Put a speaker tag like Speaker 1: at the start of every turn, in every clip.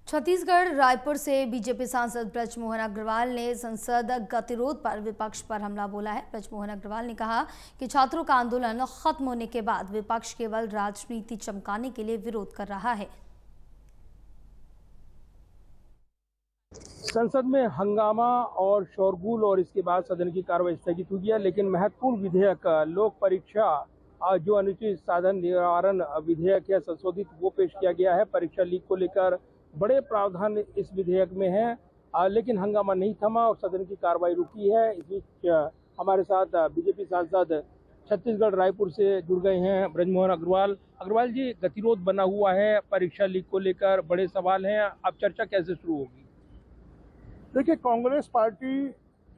Speaker 1: छत्तीसगढ़ रायपुर से बीजेपी सांसद ब्रजमोहन अग्रवाल ने संसद गतिरोध पर विपक्ष पर हमला बोला है। ब्रजमोहन अग्रवाल ने कहा कि छात्रों का आंदोलन खत्म होने के बाद विपक्ष केवल राजनीति चमकाने के लिए विरोध कर रहा है।
Speaker 2: संसद में हंगामा और शोरगुल और इसके बाद सदन की कार्रवाई स्थगित हुई है, लेकिन महत्वपूर्ण विधेयक लोक परीक्षा जो अनुचित साधन निवारण विधेयक है संशोधित वो पेश किया गया है। परीक्षा लीक को लेकर बड़े प्रावधान इस विधेयक में हैं, लेकिन हंगामा नहीं थमा और सदन की कार्रवाई रुकी है। इस बीच हमारे साथ बीजेपी सांसद छत्तीसगढ़ रायपुर से जुड़ गए हैं ब्रजमोहन अग्रवाल। अग्रवाल जी, गतिरोध बना हुआ है, परीक्षा लीक को लेकर बड़े सवाल हैं, अब चर्चा कैसे शुरू होगी?
Speaker 3: देखिए, कांग्रेस पार्टी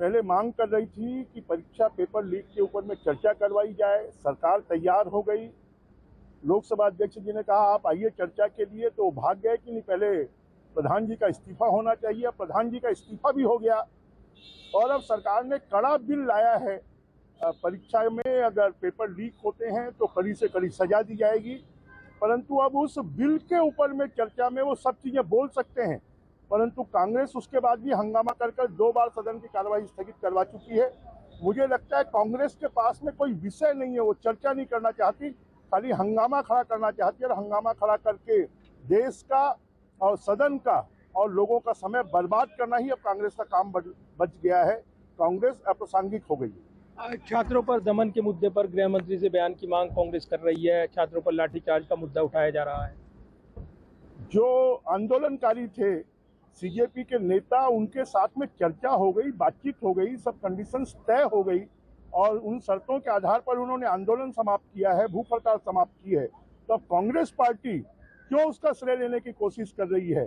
Speaker 3: पहले मांग कर रही थी कि परीक्षा पेपर लीक के ऊपर में चर्चा करवाई जाए। सरकार तैयार हो गई। लोकसभा अध्यक्ष जी ने कहा आप आइए चर्चा के लिए, तो भाग गए कि नहीं, पहले प्रधान जी का इस्तीफा होना चाहिए। प्रधान जी का इस्तीफा भी हो गया और अब सरकार ने कड़ा बिल लाया है। परीक्षा में अगर पेपर लीक होते हैं तो कड़ी से कड़ी सजा दी जाएगी, परंतु अब उस बिल के ऊपर में चर्चा में वो सब चीजें बोल सकते हैं, परंतु कांग्रेस उसके बाद भी हंगामा कर 2 बार सदन की कार्रवाई स्थगित करवा चुकी है। मुझे लगता है कांग्रेस के पास में कोई विषय नहीं है, वो चर्चा नहीं करना चाहती, खाली हंगामा खड़ा करना चाहती है और हंगामा खड़ा करके देश का और सदन का और लोगों का समय बर्बाद करना ही अब कांग्रेस का काम बच गया है। कांग्रेस अप्रासंगिक हो गई है।
Speaker 2: छात्रों पर दमन के मुद्दे पर गृह मंत्री से बयान की मांग कांग्रेस कर रही है। छात्रों पर लाठीचार्ज का मुद्दा उठाया जा रहा है।
Speaker 3: जो आंदोलनकारी थे सीजेपी के नेता, उनके साथ में चर्चा हो गई, बातचीत हो गई, सब कंडीशंस तय हो गई और उन शर्तों के आधार पर उन्होंने आंदोलन समाप्त किया है, भूख हड़ताल समाप्त की है। तो अब कांग्रेस पार्टी क्यों उसका श्रेय लेने की कोशिश कर रही है?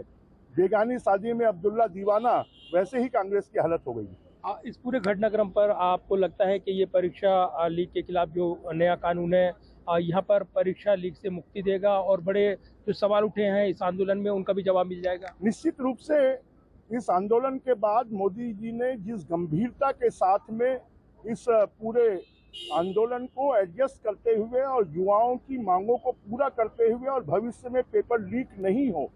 Speaker 3: बेगानी शादी में अब्दुल्ला दीवाना, वैसे ही कांग्रेस की हालत हो गई है।
Speaker 2: इस पूरे घटनाक्रम पर आपको लगता है कि ये परीक्षा लीक के खिलाफ जो नया कानून है यहाँ पर परीक्षा लीक से मुक्ति देगा और बड़े जो सवाल उठे हैं इस आंदोलन में उनका भी जवाब मिल जाएगा?
Speaker 3: निश्चित रूप से इस आंदोलन के बाद मोदी जी ने जिस गंभीरता के साथ में इस पूरे आंदोलन को एडजस्ट करते हुए और युवाओं की मांगों को पूरा करते हुए और भविष्य में पेपर लीक नहीं हो,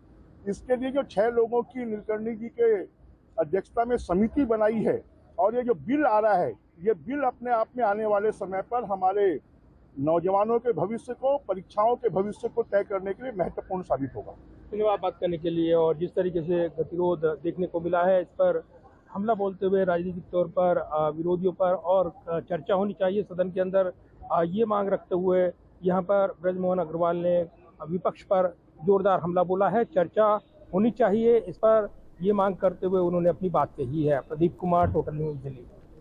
Speaker 3: इसके लिए जो 6 लोगों की नीलकर्णी जी के अध्यक्षता में समिति बनाई है और ये जो बिल आ रहा है, ये बिल अपने आप में आने वाले समय पर हमारे नौजवानों के भविष्य को, परीक्षाओं के भविष्य को तय करने के लिए महत्वपूर्ण साबित होगा।
Speaker 2: धन्यवाद बात करने के लिए। और जिस तरीके से गतिरोध देखने को मिला है, इस पर हमला बोलते हुए राजनीतिक तौर पर विरोधियों पर और चर्चा होनी चाहिए सदन के अंदर, ये मांग रखते हुए यहाँ पर ब्रजमोहन अग्रवाल ने विपक्ष पर जोरदार हमला बोला है। चर्चा होनी चाहिए इस पर, ये मांग करते हुए उन्होंने अपनी बात कही है। Pradeep Kumar, total news Delhi.